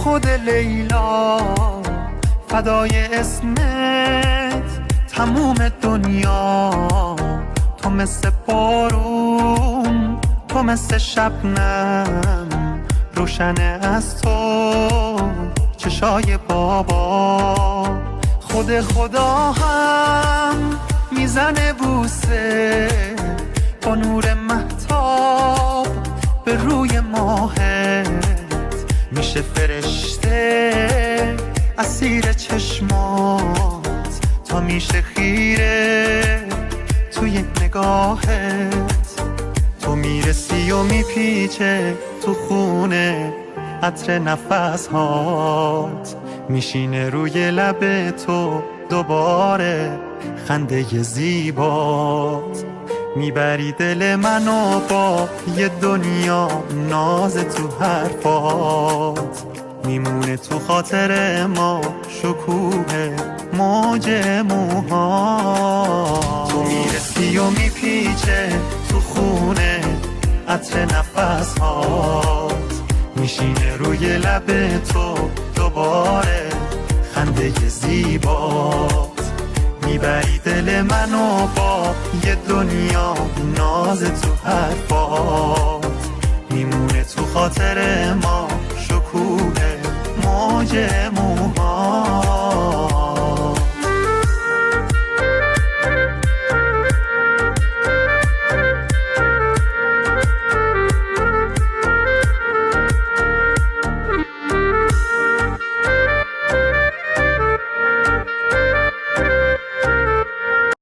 خود لیلا فدای اسمت تموم دنیا. تو مثل بارون، تو مثل شبنم، روشن از تو چشای بابا. خود خدا هم میزنه بوسه با نور مهتاب به روی ماهت. میشه فرشته اسیر چشمات تا میشه خیره توی نگاهت. تو میرسی و میپیچه تو خونه عطر نفس هات، میشینه روی لب تو دوباره خنده زیبات. میبری دل منو با یه دنیا ناز تو حرفات. میمونه تو خاطر ما شکوه موج موهات. تو میرسی و میپیچه تو خونه عطر نفس هات، میشینه روی لب تو دوباره خنده زیبات. میبری دل منو با یه دنیا ناز تو حرفات. میمونه تو خاطر ما شکوه موج